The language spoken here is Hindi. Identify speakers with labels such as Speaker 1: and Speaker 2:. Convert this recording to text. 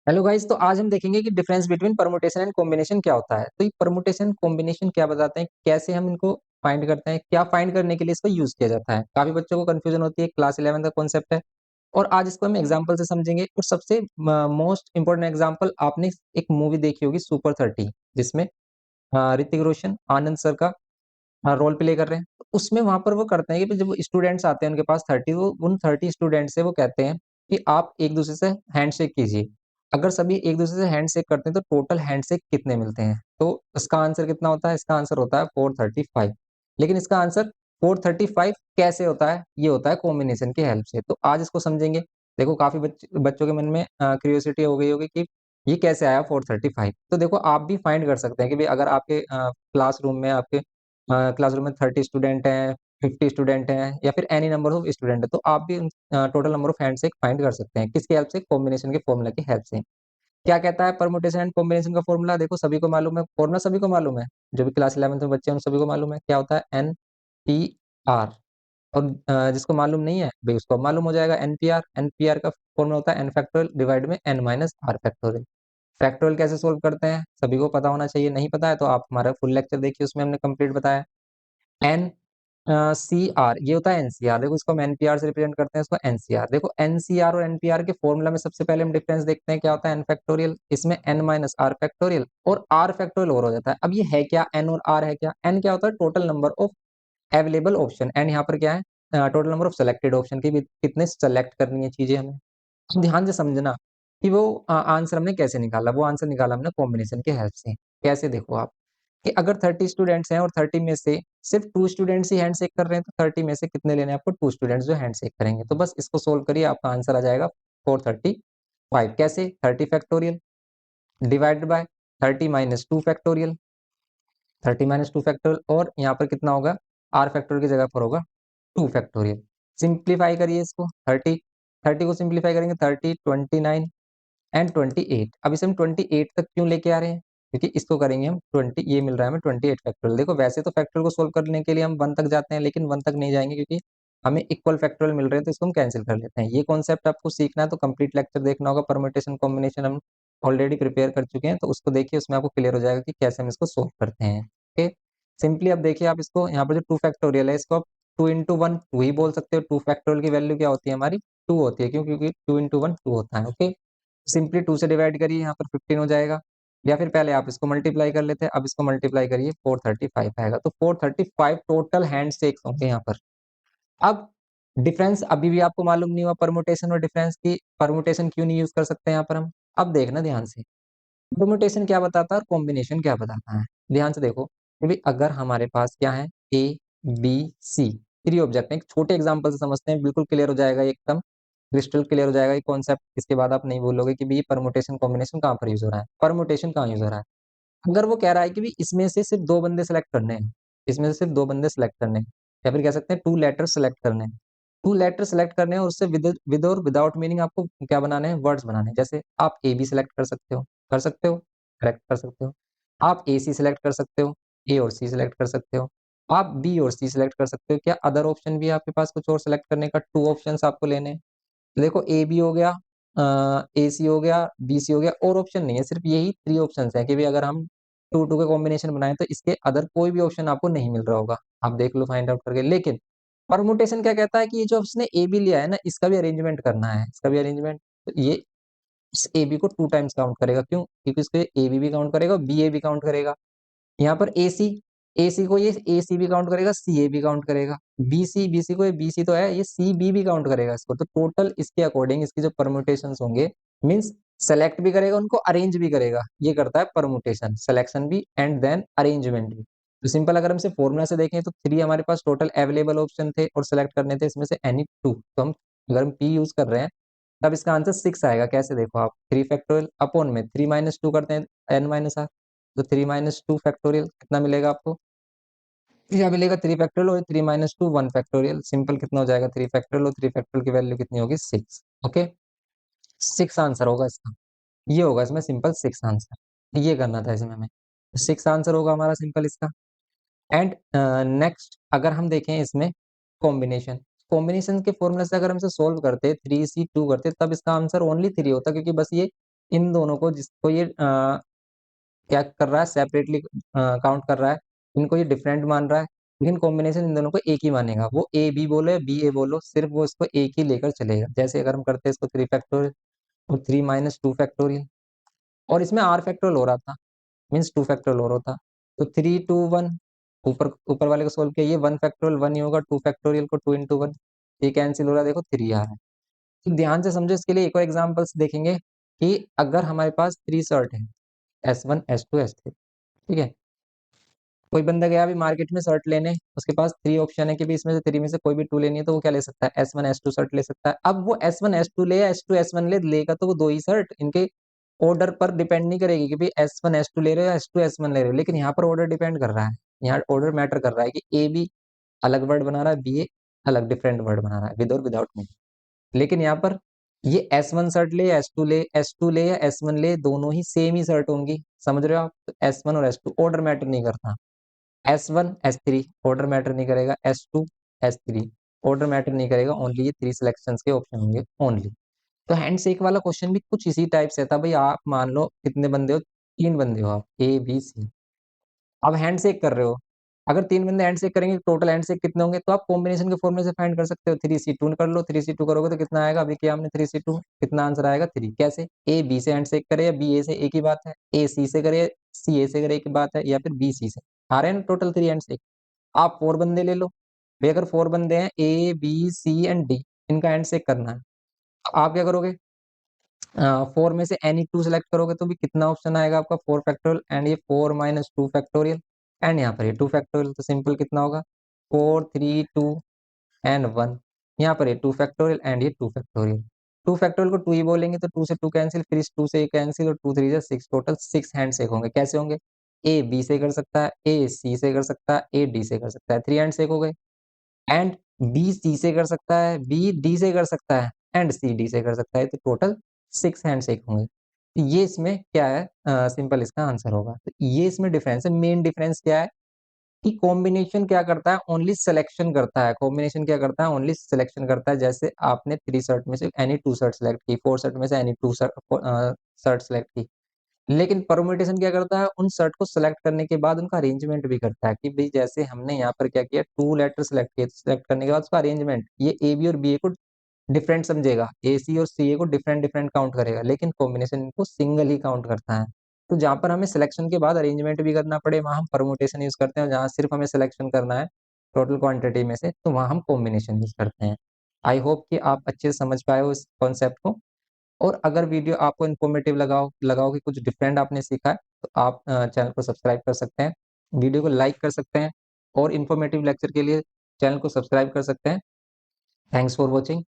Speaker 1: हेलो गाइस, तो आज हम देखेंगे कि difference between permutation and combination क्या होता है। तो ये परमुटेशन कॉम्बिनेशन क्या बताते हैं, कैसे हम इनको फाइंड करते हैं, क्या फाइंड करने के लिए इसको यूज किया जाता है। काफी बच्चों को कंफ्यूजन होती है, क्लास 11 का कॉन्सेप्ट है और आज इसको हम एग्जांपल से समझेंगे। और सबसे मोस्ट इंपोर्टेंट एग्जांपल, आपने एक मूवी देखी होगी सुपर 30, जिसमें ऋतिक रोशन आनंद सर का रोल प्ले कर रहे हैं। तो उसमें वहां पर वो करते हैं कि जब स्टूडेंट्स आते हैं उनके पास 30, वो उन 30 स्टूडेंट से वो कहते हैं कि आप एक दूसरे से हैंडशेक कीजिए। अगर सभी एक दूसरे से हैंडशेक करते हैं तो टोटल हैंडशेक कितने मिलते हैं। तो इसका आंसर कितना होता है, इसका आंसर होता है 435। लेकिन इसका आंसर 435 कैसे होता है, ये होता है कॉम्बिनेशन की हेल्प से। तो आज इसको समझेंगे। देखो, काफी बच्चों के मन में क्यूरियोसिटी हो गई होगी कि ये कैसे आया 435। तो देखो, आप भी फाइंड कर सकते हैं कि भाई अगर आपके क्लासरूम में आपके क्लासरूम में 30 स्टूडेंट हैं, 50 स्टूडेंट हैं, या फिर एनी नंबर ऑफ स्टूडेंट है, तो आप भी टोटल नंबर ऑफ हैंड से फाइंड कर सकते हैं। किसकी हेल्प से? कॉम्बिनेशन के फॉर्मूला की हेल्प से। क्या कहता है परमुटेशन एंड कॉम्बिनेशन का फॉर्मूला? देखो, सभी को मालूम है फॉर्मूला, सभी को मालूम है। जो भी क्लास 11 में बच्चे हैं उन सभी को मालूम है क्या होता है, एन पी आर। और जिसको मालूम नहीं है भाई उसको मालूम हो जाएगा, एनपीआर। एनपीआर का फॉर्मूला होता है एन फैक्टोरियल डिवाइड में n minus r factorial. Factorial कैसे सोल्व करते हैं सभी को पता होना चाहिए। नहीं पता है तो आप हमारा फुल लेक्चर देखिए, उसमें हमने कंप्लीट बताया। एन सी आर, ये होता है एनसीआर। देखो, इसको हम एनपीआर से रिप्रेजेंट करते हैं, इसको एनसीआर। देखो, एनसीआर और एनपीआर के फॉर्मूला में सबसे पहले हम डिफरेंस देखते हैं क्या होता है। एन फैक्टोरियल, इसमें एन माइनस आर फैक्टोरियल और आर फैक्टोरियल और हो जाता है। अब ये है क्या, एन और आर है क्या? एन क्या होता है? Total number of available option. And यहाँ पर क्या है? Total number of selected option की भी कितने सेलेक्ट करनी है चीजें हमें। अब ध्यान से समझना कि वो आंसर हमने कैसे निकाला। वो आंसर निकाला हमने कॉम्बिनेशन की हेल्प से। कैसे? देखो आप, कि अगर 30 स्टूडेंट्स हैं और 30 में से सिर्फ 2 स्टूडेंट्स ही हैंडशेक कर रहे हैं, तो 30 में से कितने लेने हैं आपको? 2 स्टूडेंट्स जो हैंडशेक करेंगे। तो बस इसको सोल्व करिए, आपका आंसर आ जाएगा 435। कैसे? 30 factorial divided by 30 minus 2 factorial. 30 minus 2 factorial, और यहाँ पर कितना होगा? आर फैक्टोरियल की जगह पर होगा 2 फैक्टोरियल। सिंप्लीफाई करिए इसको। 30 30 को सिंप्लीफाई करेंगे, 30 29 एंड 28। अब इसे हम 28 तक क्यों लेके आ रहे हैं? क्योंकि इसको करेंगे हम 20, ये मिल रहा है हमें 28 फैक्टोरियल। देखो, वैसे तो फैक्टोरियल को सोल्व करने के लिए हम 1 तक जाते हैं, लेकिन 1 तक नहीं जाएंगे क्योंकि हमें इक्वल फैक्टोरियल मिल रहे हैं, तो इसको हम कैंसिल कर लेते हैं। ये कॉन्सेप्ट आपको सीखना है तो कंप्लीट लेक्चर देखना होगा। परम्यूटेशन कॉम्बिनेशन हम ऑलरेडी प्रिपेयर कर चुके हैं, तो उसको देखिए, उसमें आपको क्लियर हो जाएगा कि कैसे हम इसको सोल्व करते हैं। ओके, सिंपली अब देखिए, आप इसको यहाँ पर जो 2 फैक्टोरियल है, इसको आप 2 इंटू 1 2 ही बोल सकते हो। 2 फैक्टोरियल की वैल्यू क्या होती है हमारी? 2 होती है। क्यों? क्योंकि 2 इंटू 1 2 होता है। ओके, सिंपली 2 से डिवाइड करिए, यहाँ पर 15 हो जाएगा। या फिर पहले आप इसको मल्टीप्लाई कर लेते हैं, अब इसको मल्टीप्लाई करिए, 435 आएगा। तो 435 टोटल हैंड शेक्स होंगे यहाँ पर। अब डिफरेंस अभी भी आपको मालूम नहीं हुआ परमुटेशन और डिफरेंस की। परमुटेशन क्यों नहीं यूज कर सकते यहाँ पर हम? अब देखना ध्यान से, परमुटेशन क्या बताता है और कॉम्बिनेशन क्या बताता है। ध्यान से देखो कि भाई अगर हमारे पास क्या है, ए बी सी, 3 ऑब्जेक्ट है। एक छोटे एग्जांपल से समझते हैं, बिल्कुल क्लियर हो जाएगा, एकदम क्रिस्टल क्लियर हो जाएगा ये कॉन्सेप्ट। इसके बाद आप नहीं बोलोगे कि भाई परमुटेशन कॉम्बिनेशन कहाँ पर यूज हो रहा है, परमुटेशन कहाँ यूज हो रहा है। अगर वो कह रहा है कि भाई इसमें से सिर्फ 2 बंदे सेलेक्ट करने हैं, इसमें से सिर्फ 2 बंदे सेलेक्ट करने हैं, या फिर कह सकते हैं 2 लेटर सेलेक्ट करने हैं। 2 लेटर सेलेक्ट करने हैं और उससे विद और विदाउट मीनिंग आपको क्या बनाने हैं? वर्ड्स बनाने हैं। जैसे आप ए बी सेलेक्ट कर सकते हो, कर सकते हो, करेक्ट कर सकते हो। आप ए सी सेलेक्ट कर सकते हो, ए और सी सेलेक्ट कर सकते हो। आप बी और सी सेलेक्ट कर सकते हो। क्या अदर ऑप्शन भी है आपके पास कुछ और सेलेक्ट करने का? 2 ऑप्शंस आपको लेने हैं। देखो, ए बी हो गया, ए सी हो गया, बी सी हो गया, और ऑप्शन नहीं है, सिर्फ यही 3 ऑप्शन है कि भाई अगर हम 2 2 के कॉम्बिनेशन बनाए तो इसके अदर कोई भी ऑप्शन आपको नहीं मिल रहा होगा। आप देख लो फाइंड आउट करके। लेकिन परमुटेशन क्या कहता है कि ये जो उसने ए बी लिया है ना, इसका भी अरेंजमेंट करना है, इसका भी अरेंजमेंट। तो ये इस ए बी को 2 टाइम्स काउंट करेगा। क्यों? क्योंकि इसको ए बी भी काउंट करेगा, बी ए भी काउंट करेगा। यहाँ पर ए सी को ये ए सी भी काउंट करेगा, सी ए भी काउंट करेगा। बी सी को ये बी सी तो है, ये सी बी भी काउंट करेगा इसको। तो टोटल इसके अकॉर्डिंग इसकी जो परमुटेशन होंगे, मीन्स सेलेक्ट भी करेगा उनको, अरेंज भी करेगा। ये करता है परमुटेशन, सिलेक्शन भी एंड देन अरेंजमेंट भी। तो सिंपल अगर हमसे फॉर्मूला से देखें तो 3 हमारे पास टोटल अवेलेबल ऑप्शन थे और सेलेक्ट करने थे, इसमें से एनी 2। तो हम अगर हम पी यूज कर रहे हैं तब इसका आंसर 6 आएगा। कैसे? देखो आप, 3 फैक्टोरियल अपॉन में 3 माइनस 2 करते हैं, एन माइनस आर। तो 3 माइनस 2 फैक्टोरियल कितना मिलेगा आपको? क्या मिलेगा? 3 फैक्टोरियल और 3 माइनस 2 1 फैक्टोरियल। सिंपल कितना हो जाएगा? 3 फैक्टोरियल, और 3 फैक्टोरियल की वैल्यू कितनी होगी? 6। ओके, 6 आंसर होगा इसका। ये होगा इसमें सिंपल 6 आंसर। ये करना था इसमें हमें। 6 आंसर होगा हमारा सिंपल इसका। एंड नेक्स्ट अगर हम देखें इसमें कॉम्बिनेशन, कॉम्बिनेशन के फॉर्मूले से अगर हम इसे सोल्व करते 3C2 करते, तब इसका आंसर ओनली 3 होता, क्योंकि बस ये इन दोनों को, जिसको ये क्या कर रहा है, सेपरेटली काउंट कर रहा है, इनको ये डिफरेंट मान रहा है, लेकिन कॉम्बिनेशन इन दोनों को एक ही मानेगा। वो ए बी बोलो या बी ए बोलो, सिर्फ वो इसको एक ही लेकर चलेगा। जैसे अगर हम करते हैं इसको 3 फैक्टोरियल और 3 - 2 फैक्टोरियल, और इसमें आर फैक्टोरियल हो रहा था, मीन्स 2 फैक्टोरियल और होता, तो 3 2 1, ऊपर ऊपर वाले को सोल्व किया, ये 1 फैक्टोरियल 1 ही होगा, 2 फैक्टोरियल को 2 × 1, ये कैंसिल हो रहा है, देखो 3 आ रहा है। तो ध्यान से समझो, इसके लिए एक और एग्जांपल्स देखेंगे कि अगर हमारे पास 3 शर्ट है, S1 S2 S3, ठीक है। कोई बंदा गया अभी मार्केट में शर्ट लेने, उसके पास 3 ऑप्शन है कि भी इसमें से 3 में से कोई भी 2 लेनी है, तो वो क्या ले सकता है, S1 S2 शर्ट ले सकता है। अब वो S1 S2 ले या S2 S1 लेगा, तो वो दो ही शर्ट, इनके ऑर्डर पर डिपेंड नहीं करेगी कि भाई S1 S2 ले रहे हो या S2 S1 ले रहे हो, लेकिन यहाँ पर ऑर्डर डिपेंड कर रहा है। यहाँ ऑर्डर मैटर कर रहा है कि ए बी अलग वर्ड बना रहा है, बी ए अलग डिफरेंट वर्ड बना रहा है, विद और विदाउट में। लेकिन यहाँ पर ये S1 शर्ट ले या S2 ले या S1 ले, दोनों ही सेम ही शर्ट होंगी, समझ रहे हो आप। तो S1 और S2 ऑर्डर मैटर नहीं करता। S1 S3 ऑर्डर मैटर नहीं करेगा, S2 S3 ऑर्डर मैटर नहीं करेगा, ओनली ये 3 सिलेक्शंस के ऑप्शन होंगे ओनली। तो हैंडशेक वाला क्वेश्चन भी कुछ इसी टाइप से था भाई। आप मान लो कितने बंदे हो, 3 बंदे हो आप, ए बी सी, अब हैंडशेक कर रहे हो। अगर 3 बंदे हैंडशेक करेंगे, टोटल हैंडशेक कितने होंगे, तो आप कॉम्बिनेशन के फॉर्मूले से फाइंड कर सकते हो। 3C2 कर लो, 3C2 करोगे तो कितना आएगा, अभी किया हमने 3C2, कितना आंसर आएगा 3। कैसे, ए बी से हैंडशेक करे या बी ए से, एक ही बात है। ए सी से करे, सी ए से करे, एक ही बात है, या फिर बी सी से, आ रहे हैं ना टोटल 3 हैंडशेक। आप 4 बंदे ले लो भाई, अगर 4 बंदे हैं, A B C and D, इनका हैंडशेक करना है, तो आप क्या करोगे, 4 में से एनी 2 सेलेक्ट करोगे, तो भी कितना ऑप्शन आएगा आपका, 4 फैक्टोरियल, एंड ये 4 - 2 फैक्टोरियल, एंड यहाँ पर ये 2 फैक्टोरियल, तो सिंपल कितना होगा, 4 3 2 एंड 1, यहाँ पर ये 2 फैक्टोरियल एंड ये 2 फैक्टोरियल। 2 फैक्टोरियल को 2 ही बोलेंगे, तो 2 से 2 कैंसिल, फिर इस 2 से ये कैंसिल, और 2 3 6, टोटल 6 हैंड शेक होंगे। कैसे होंगे, ए बी से कर सकता है, ए सी से कर सकता है, ए डी से कर सकता है, 3 हैंड शेक हो गए। एंड बी सी से कर सकता है, बी डी से कर सकता है, एंड सी डी से कर सकता है, तो टोटल 6 हैंड शेक होंगे। तो ये इसमें क्या है, सिंपल इसका आंसर होगा। तो ये इसमें डिफरेंस है। मेन डिफरेंस क्या है कि कॉम्बिनेशन क्या करता है, ओनली सिलेक्शन करता है। कॉम्बिनेशन क्या करता है, ओनली सिलेक्शन करता है। जैसे आपने 3 शर्ट में से एनी 2 शर्ट सेलेक्ट की, 4 शर्ट में से एनी 2 शर्ट सेलेक्ट की, लेकिन परमुटेशन क्या करता है, उन शर्ट को सिलेक्ट करने के बाद उनका अरेंजमेंट भी करता है। कि भाई जैसे हमने यहाँ पर क्या किया, 2 लेटर सेलेक्ट किए, सेलेक्ट करने के बाद उसका अरेंजमेंट, ये ए बी और बी ए को डिफरेंट समझेगा, ए सी और सी ए को डिफरेंट डिफरेंट काउंट करेगा, लेकिन कॉम्बिनेशन इनको सिंगल ही काउंट करता है। तो जहाँ पर हमें सिलेक्शन के बाद अरेंजमेंट भी करना पड़े, वहां हम परमुटेशन यूज करते हैं। जहाँ सिर्फ हमें सिलेक्शन करना है टोटल क्वांटिटी में से, तो वहां हम कॉम्बिनेशन यूज करते हैं। आई होप कि आप अच्छे से समझ पाए हो इस कॉन्सेप्ट को। और अगर वीडियो आपको इन्फॉर्मेटिव लगाओ कि कुछ डिफरेंट आपने सीखा है, तो आप चैनल को सब्सक्राइब कर सकते हैं, वीडियो को लाइक कर सकते हैं, और इन्फॉर्मेटिव लेक्चर के लिए चैनल को सब्सक्राइब कर सकते हैं। Thanks for watching.